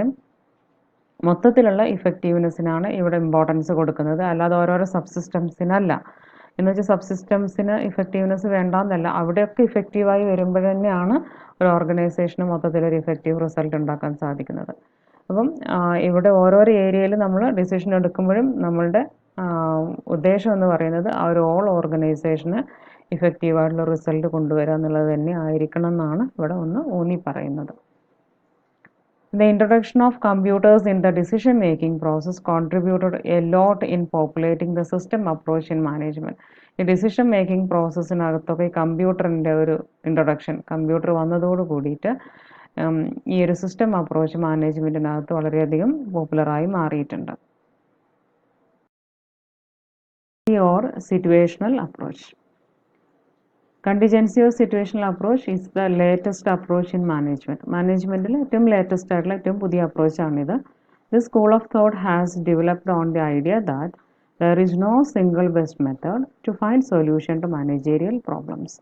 Speaker 1: മൊത്തത്തിലുള്ള ഇഫക്റ്റീവ്നെസ്സിനാണ് ഇവിടെ ഇമ്പോർട്ടൻസ് കൊടുക്കുന്നത്, അല്ലാതെ ഓരോരോ സബ്സിസ്റ്റംസിനല്ല. എന്ന് വെച്ചാൽ സബ്സിസ്റ്റംസിന് ഇഫക്റ്റീവ്നെസ് വേണ്ടാന്നല്ല, അവിടെയൊക്കെ ഇഫക്റ്റീവായി വരുമ്പോൾ തന്നെയാണ് ഒരു ഓർഗനൈസേഷന് മൊത്തത്തിലൊരു ഇഫക്റ്റീവ് റിസൾട്ട് ഉണ്ടാക്കാൻ സാധിക്കുന്നത്. അപ്പം ഇവിടെ ഓരോരോ ഏരിയയിൽ നമ്മൾ ഡിസിഷൻ എടുക്കുമ്പോഴും നമ്മളുടെ ഉദ്ദേശം എന്ന് പറയുന്നത് ആ ഒരു ഓൾ ഓർഗനൈസേഷന് ഇഫക്റ്റീവായിട്ടുള്ള റിസൾട്ട് കൊണ്ടുവരിക എന്നുള്ളത് തന്നെ ആയിരിക്കണം എന്നാണ് ഇവിടെ ഒന്ന് ഊന്നി പറയുന്നത്. The introduction of computers in the decision-making process contributed a lot in populating the system approach in management. ഈ ഡിസിഷൻ മേക്കിംഗ് പ്രോസസ്സിനകത്തൊക്കെ ഈ കമ്പ്യൂട്ടറിൻ്റെ ഒരു ഇൻട്രൊഡക്ഷൻ, കമ്പ്യൂട്ടർ വന്നതോട് കൂടിയിട്ട് ഈ ഒരു സിസ്റ്റം അപ്രോച്ച് മാനേജ്മെൻറ്റിനകത്ത് വളരെയധികം പോപ്പുലറായി മാറിയിട്ടുണ്ട്. Or situational approach. Contingency or situational approach is the latest approach in management. മാനേജ്മെൻറ്റിൽ ഏറ്റവും ലേറ്റസ്റ്റ് ആയിട്ടുള്ള ഏറ്റവും പുതിയ അപ്രോച്ചാണിത്. This school of thought has developed on the idea that there is no single best method to find solution to managerial problems.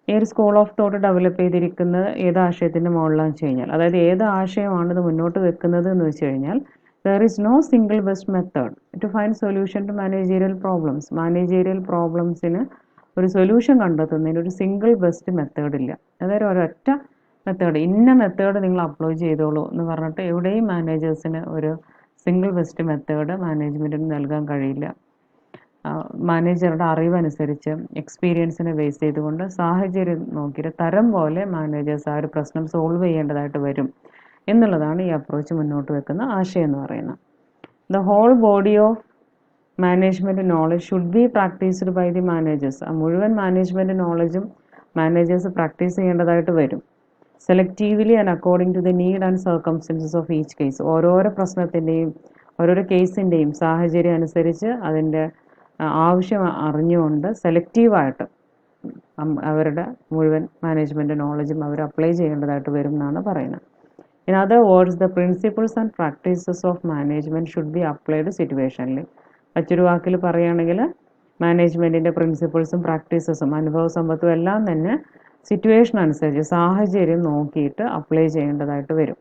Speaker 1: ഈ ഒരു school of thought develop ചെയ്തിരിക്കുന്നത് ഏത് ആശയത്തിൻ്റെ മുകളിലാണെന്ന് വെച്ച് കഴിഞ്ഞാൽ, അതായത് ഏത് ആശയമാണ് ഇത് മുന്നോട്ട് വെക്കുന്നത് എന്ന് വെച്ച് കഴിഞ്ഞാൽ, there is no single best method to find solution to managerial problems. Managerial പ്രോബ്ലംസിന് ഒരു സൊല്യൂഷൻ കണ്ടെത്തുന്നതിന് ഒരു സിംഗിൾ ബെസ്റ്റ് മെത്തേഡ് ഇല്ല. അതായത് ഒരൊറ്റ മെത്തേഡ്, ഇന്ന മെത്തേഡ് നിങ്ങൾ അപ്ലൈ ചെയ്തോളൂ എന്ന് പറഞ്ഞിട്ട് എവിടെയും മാനേജേഴ്സിന് ഒരു സിംഗിൾ ബെസ്റ്റ് മെത്തേഡ് മാനേജ്മെൻറ്റിന് നൽകാൻ കഴിയില്ല. മാനേജറുടെ അറിവനുസരിച്ച് എക്സ്പീരിയൻസിനെ ബേസ് ചെയ്തുകൊണ്ട് സാഹചര്യം നോക്കിയിട്ട് തരം പോലെ മാനേജേഴ്സ് ആ ഒരു പ്രശ്നം സോൾവ് ചെയ്യേണ്ടതായിട്ട് വരും എന്നുള്ളതാണ് ഈ അപ്രോച്ച് മുന്നോട്ട് വെക്കുന്ന ആശയം എന്ന് പറയുന്നത്. The whole body of management knowledge should be practised by the managers. ആ മുഴുവൻ മാനേജ്മെൻറ്റ് നോളജും മാനേജേഴ്സ് പ്രാക്ടീസ് ചെയ്യേണ്ടതായിട്ട് വരും. Selectively and according to the need and circumstances of each case. ഓരോരോ പ്രശ്നത്തിൻ്റെയും ഓരോരോ കേസിൻ്റെയും സാഹചര്യം അനുസരിച്ച് അതിൻ്റെ ആവശ്യം അറിഞ്ഞുകൊണ്ട് സെലക്റ്റീവായിട്ട് അവരുടെ മുഴുവൻ മാനേജ്മെൻറ്റ് നോളജും അവർ അപ്ലൈ ചെയ്യേണ്ടതായിട്ട് വരും എന്നാണ് പറയുന്നത്. In other words, the principles and practices of management should be applied സിറ്റുവേഷനിൽ. മറ്റൊരു വാക്കിൽ പറയുകയാണെങ്കിൽ മാനേജ്മെൻറ്റിൻ്റെ പ്രിൻസിപ്പിൾസും പ്രാക്ടീസസും അനുഭവ സമ്പത്തും എല്ലാം തന്നെ സിറ്റുവേഷൻ അനുസരിച്ച് സാഹചര്യം നോക്കിയിട്ട് അപ്ലൈ ചെയ്യേണ്ടതായിട്ട് വരും.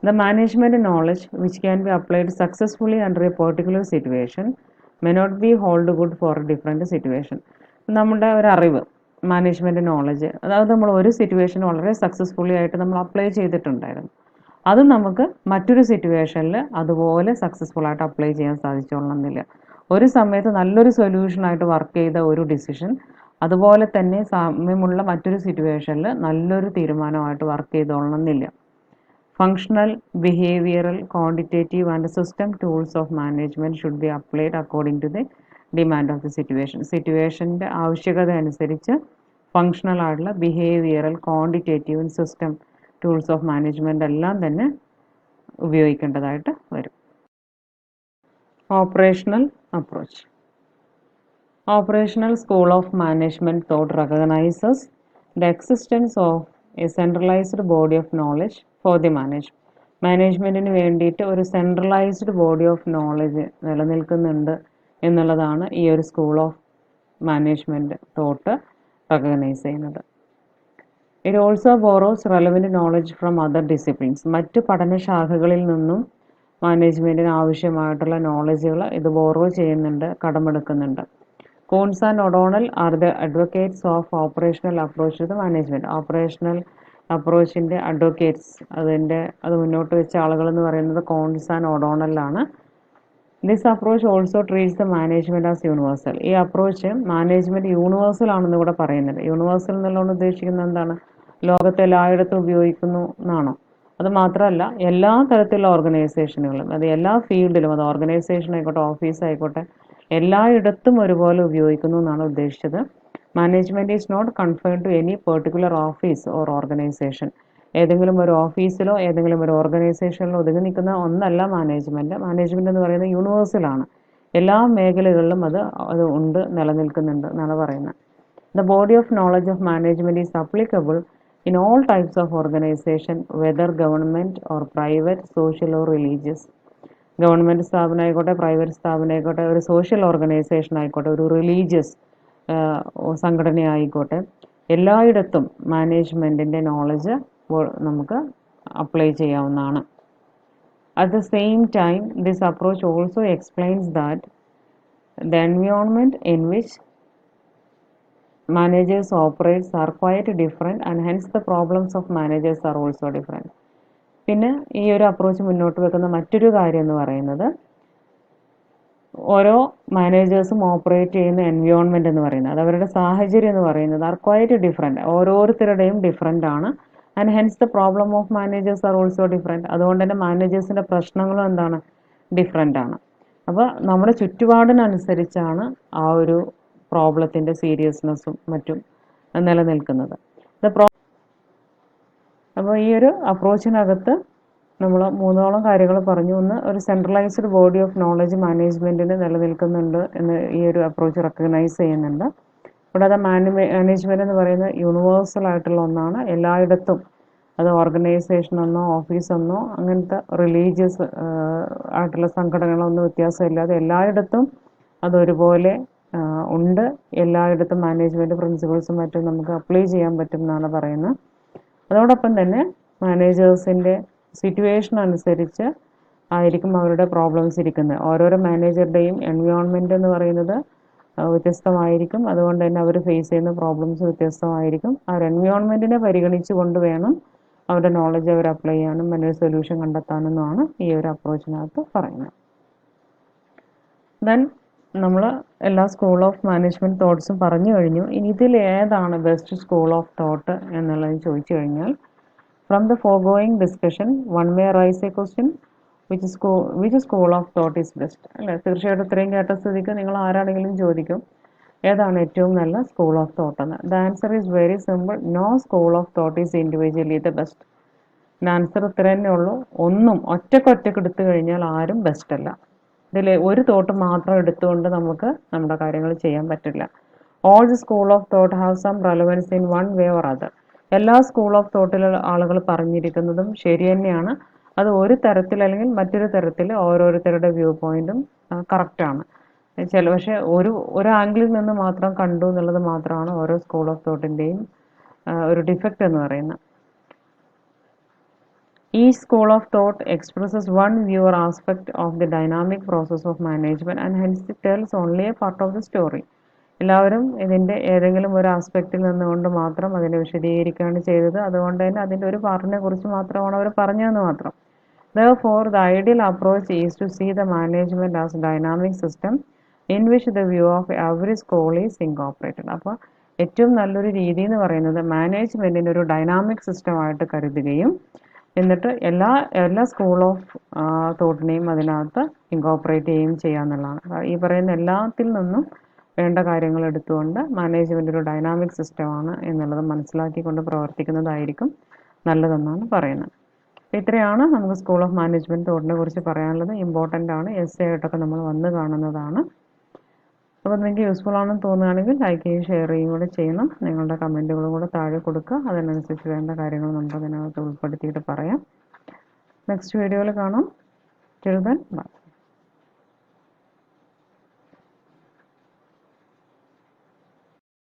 Speaker 1: The management knowledge which can be applied successfully under a particular situation may not be hold good for a different situation. നമ്മുടെ ഒരു അറിവ്, മാനേജ്മെൻറ്റ് നോളജ്, അതായത് നമ്മൾ ഒരു സിറ്റുവേഷൻ വളരെ സക്സസ്ഫുള്ളി ആയിട്ട് നമ്മൾ അപ്ലൈ ചെയ്തിട്ടുണ്ടായിരുന്നു, അത് നമുക്ക് മറ്റൊരു സിറ്റുവേഷനിൽ അതുപോലെ സക്സസ്ഫുൾ ആയിട്ട് അപ്ലൈ ചെയ്യാൻ സാധിച്ചോളണമെന്നില്ല. ഒരു സമയത്ത് നല്ലൊരു സൊല്യൂഷനായിട്ട് വർക്ക് ചെയ്ത ഒരു ഡിസിഷൻ അതുപോലെ തന്നെ സാമ്യമുള്ള മറ്റൊരു സിറ്റുവേഷനിൽ നല്ലൊരു തീരുമാനമായിട്ട് വർക്ക് ചെയ്തോളണമെന്നില്ല. Functional, behavioural, quantitative and system tools of management should be applied according to the demand of the situation. സിറ്റുവേഷൻ്റെ ആവശ്യകത അനുസരിച്ച് ഫങ്ഷണൽ ആയിട്ടുള്ള, behavioural, quantitative, system tools of management എല്ലാം തന്നെ ഉപയോഗിക്കേണ്ടതായിട്ട് വരും. Operational approach. Operational School of Management thought recognizes the existence of a centralized body of knowledge for the management. മാനേജ്മെൻറ്റിന് വേണ്ടിയിട്ട് ഒരു സെൻട്രലൈസ്ഡ് ബോഡി ഓഫ് നോളജ് നിലനിൽക്കുന്നുണ്ട് എന്നുള്ളതാണ് ഈ ഒരു school of management thought recognise ചെയ്യുന്നത്. It also borrows relevant knowledge from other disciplines. മറ്റ് പഠനശാഖകളിൽ നിന്നും മാനേജ്മെൻറ്റിന് ആവശ്യമായിട്ടുള്ള നോളജുകൾ ഇത് ബോറോ ചെയ്യുന്നുണ്ട്, കടമെടുക്കുന്നുണ്ട്. Coons and O'Donnell are the advocates of operational approach to the management. Operational അപ്രോച്ചിൻ്റെ അഡ്വക്കേറ്റ്സ് അത് മുന്നോട്ട് വെച്ച ആളുകൾ എന്ന് പറയുന്നത് കോൺസ് ആൻഡ് ഒഡോണൽ ആണ്. This approach also treats the management as universal. ഈ അപ്രോച്ച് മാനേജ്മെൻറ്റ് യൂണിവേഴ്സൽ ആണെന്ന് കൂടെ പറയുന്നുണ്ട്. യൂണിവേഴ്സൽ എന്നുള്ളതുകൊണ്ട് ഉദ്ദേശിക്കുന്നത് എന്താണ്? ലോകത്തെ എല്ലായിടത്തും ഉപയോഗിക്കുന്നു എന്നാണോ? അത് മാത്രമല്ല, എല്ലാ തരത്തിലുള്ള ഓർഗനൈസേഷനുകളും, അത് എല്ലാ ഫീൽഡിലും, അത് ഓർഗനൈസേഷൻ ആയിക്കോട്ടെ, ഓഫീസ് ആയിക്കോട്ടെ, എല്ലായിടത്തും ഒരുപോലെ ഉപയോഗിക്കുന്നു എന്നാണ് ഉദ്ദേശിച്ചത്. Management is not confined to any particular office or organisation. ഏതെങ്കിലും ഒരു ഓഫീസിലോ ഏതെങ്കിലും ഒരു ഓർഗനൈസേഷനിലോ ഒതുങ്ങി നിൽക്കുന്ന ഒന്നല്ല മാനേജ്മെൻറ്റ്. മാനേജ്മെൻറ്റ് എന്ന് പറയുന്നത് യൂണിവേഴ്സലാണ്. എല്ലാ മേഖലകളിലും അത് ഉണ്ട്, നിലനിൽക്കുന്നുണ്ട് എന്നാണ് പറയുന്നത്. The body of knowledge of management is applicable in all types of organization, whether government or private, social or religious. Government സ്ഥാപനം ആയിക്കോട്ടെ, പ്രൈവറ്റ് സ്ഥാപനം ആയിക്കോട്ടെ, ഒരു സോഷ്യൽ ഓർഗനൈസേഷൻ ആയിക്കോട്ടെ, ഒരു റിലീജിയസ് സംഘടന ആയിക്കോട്ടെ, എല്ലായിടത്തും മാനേജ്മെൻറ്റിൻ്റെ നോളജ് നമുക്ക് അപ്ലൈ ചെയ്യാവുന്നതാണ്. At the same time, this approach also explains that the environment in which managers operates are quite different and hence the problems of managers are also different. പിന്നെ ഈ ഒരു അപ്രോച്ച് മുന്നോട്ട് വെക്കുന്ന മറ്റൊരു കാര്യം എന്ന് പറയുന്നത്, ഓരോ മാനേജേഴ്സും ഓപ്പറേറ്റ് ചെയ്യുന്ന എൻവയോൺമെൻറ്റ് എന്ന് പറയുന്നത്, അത് അവരുടെ സാഹചര്യം എന്ന് പറയുന്നത് ആർ ക്വൈറ്റ് ഡിഫറെൻറ്റ്, ഓരോരുത്തരുടെയും ഡിഫറെൻ്റ് ആണ്. And hence the problem of managers are also different. അതുകൊണ്ട് തന്നെ മാനേജേഴ്സിൻ്റെ പ്രശ്നങ്ങളും എന്താണ്? ഡിഫറെൻ്റ് ആണ്. അപ്പോൾ നമ്മുടെ ചുറ്റുപാടിനനുസരിച്ചാണ് ആ ഒരു പ്രോബ്ലത്തിൻ്റെ സീരിയസ്നെസ്സും മറ്റും നിലനിൽക്കുന്നത്. അപ്പോൾ ഈ ഒരു അപ്രോച്ചിനകത്ത് നമ്മൾ മൂന്നോളം കാര്യങ്ങൾ പറഞ്ഞു. ഒന്ന്, ഒരു സെൻട്രലൈസ്ഡ് ബോഡി ഓഫ് നോളജ് മാനേജ്മെൻറ്റിന് നിലനിൽക്കുന്നുണ്ട് എന്ന് ഈ ഒരു അപ്രോച്ച് റെക്കഗ്നൈസ് ചെയ്യുന്നുണ്ട്. കൂടാതെ മാനേജ്മെൻറ്റ് എന്ന് പറയുന്നത് യൂണിവേഴ്സൽ ആയിട്ടുള്ള ഒന്നാണ്. എല്ലായിടത്തും, അത് ഓർഗനൈസേഷനെന്നോ ഓഫീസെന്നോ അങ്ങനത്തെ റിലീജിയസ് ആയിട്ടുള്ള സംഘടനകളൊന്നും വ്യത്യാസമില്ലാതെ എല്ലായിടത്തും അതൊരുപോലെ ഉണ്ട്. എല്ലായിടത്തും മാനേജ്മെൻറ്റ് പ്രിൻസിപ്പിൾസും മറ്റും നമുക്ക് അപ്ലൈ ചെയ്യാൻ പറ്റും എന്നാണ് പറയുന്നത്. അതോടൊപ്പം തന്നെ മാനേജേഴ്സിൻ്റെ സിറ്റുവേഷൻ അനുസരിച്ച് ആയിരിക്കും അവരുടെ പ്രോബ്ലംസ് ഇരിക്കുന്നത്. ഓരോരോ മാനേജറുടെയും എൻവയോൺമെൻറ്റ് എന്ന് പറയുന്നത് വ്യത്യസ്തമായിരിക്കും. അതുകൊണ്ട് തന്നെ അവർ ഫേസ് ചെയ്യുന്ന പ്രോബ്ലംസ് വ്യത്യസ്തമായിരിക്കും. ആ ഒരു എൻവയോൺമെൻറ്റിനെ പരിഗണിച്ച് കൊണ്ട് വേണം അവരുടെ നോളജ് അവർ അപ്ലൈ ചെയ്യാനും അതിനൊരു സൊല്യൂഷൻ കണ്ടെത്താനെന്നുമാണ് ഈ ഒരു അപ്രോച്ചിനകത്ത് പറയുന്നത്. ദെൻ നമ്മൾ എല്ലാ സ്കൂൾ ഓഫ് മാനേജ്മെൻറ്റ് തോട്ട്സും പറഞ്ഞു കഴിഞ്ഞു. ഇനി ഇതിൽ ഏതാണ് ബെസ്റ്റ് സ്കൂൾ ഓഫ് തോട്ട് എന്നുള്ളത് ചോദിച്ചു കഴിഞ്ഞാൽ, from the foregoing discussion one may raise a question which school of thought is best, അല്ലേ? തീർച്ചയായിട്ടും ഇത്രയും കേട്ട സ്ഥിതിക്ക് നിങ്ങൾ ആരാണെങ്കിലും ചോദിക്കും ഏതാണ് ഏറ്റവും നല്ല സ്കൂൾ ഓഫ് തോട്ട് എന്ന്. The answer is very simple. No school of thought is individually the best. Answer ഇത്ര തന്നെ ഉള്ളൂ. ഒന്നും ഒറ്റയ്ക്ക് എടുത്തു കഴിഞ്ഞാൽ ആരും ബെസ്റ്റ് അല്ല. ഇതിൽ ഒരു തോട്ട് മാത്രം എടുത്തുകൊണ്ട് നമുക്ക് നമ്മുടെ കാര്യങ്ങൾ ചെയ്യാൻ പറ്റില്ല. All the school of thought have some relevance in one way or other. എല്ലാ സ്കൂൾ ഓഫ് തോട്ടിലുള്ള ആളുകൾ പറഞ്ഞിരിക്കുന്നതും ശരി തന്നെയാണ്. അത് ഒരു തരത്തിൽ അല്ലെങ്കിൽ മറ്റൊരു തരത്തിൽ ഓരോരുത്തരുടെ വ്യൂ പോയിന്റും കറക്റ്റാണ്. പക്ഷേ ഒരു ആംഗിളിൽ നിന്ന് മാത്രം കണ്ടു എന്നുള്ളത് മാത്രമാണ് ഓരോ സ്കൂൾ ഓഫ് തോട്ടിൻ്റെയും ഒരു ഡിഫക്റ്റ് എന്ന് പറയുന്നത്. Each school of thought expresses one view or aspect of the dynamic process of management and hence it tells only a part of the story. എല്ലാവരും ഇതിൻ്റെ ഏതെങ്കിലും ഒരു ആസ്പെക്റ്റിൽ നിന്നുകൊണ്ട് മാത്രം അതിനെ വിശദീകരിക്കുകയാണ് ചെയ്തത്. അതുകൊണ്ട് തന്നെ അതിൻ്റെ ഒരു പാർട്ടിനെ കുറിച്ച് മാത്രമാണ് അവർ പറഞ്ഞതെന്ന് മാത്രം. Therefore, the ideal approach is to see the management as a dynamic system in which the view of every school is incorporated. അപ്പോൾ ഏറ്റവും നല്ലൊരു രീതി എന്ന് പറയുന്നത് മാനേജ്മെൻറ്റിൻ്റെ ഒരു ഡൈനാമിക് സിസ്റ്റമായിട്ട് കരുതുകയും എന്നിട്ട് എല്ലാ സ്കൂൾ ഓഫ് തോട്ടിനെയും അതിനകത്ത് ഇൻകോപ്പറേറ്റ് ചെയ്യുകയും ചെയ്യാന്നുള്ളതാണ്. ഈ പറയുന്ന എല്ലാത്തിൽ നിന്നും വേണ്ട കാര്യങ്ങൾ എടുത്തുകൊണ്ട് മാനേജ്മെൻ്റ് ഒരു ഡൈനാമിക് സിസ്റ്റമാണ് എന്നുള്ളത് മനസ്സിലാക്കിക്കൊണ്ട് പ്രവർത്തിക്കുന്നതായിരിക്കും നല്ലതെന്നാണ് പറയുന്നത്. അപ്പോൾ ഇത്രയാണ് നമുക്ക് സ്കൂൾ ഓഫ് മാനേജ്മെൻറ്റ് തോട്ടിനെ കുറിച്ച് പറയാനുള്ളത്. ഇമ്പോർട്ടൻ്റ് ആണ്, എസ് എ ആയിട്ടൊക്കെ നമ്മൾ വന്ന് കാണുന്നതാണ്. അപ്പോൾ നിങ്ങൾക്ക് യൂസ്ഫുൾ ആണെന്ന് തോന്നുകയാണെങ്കിൽ ലൈക്ക് ചെയ്യുകയും ഷെയർ ചെയ്യുകയും കൂടെ ചെയ്യണം. നിങ്ങളുടെ കമൻറ്റുകളും കൂടെ താഴെ കൊടുക്കുക. അതിനനുസരിച്ച് വേണ്ട കാര്യങ്ങൾ നമുക്ക് അതിനകത്ത് ഉൾപ്പെടുത്തിയിട്ട് പറയാം. നെക്സ്റ്റ് വീഡിയോയിൽ കാണാം. Till then bye.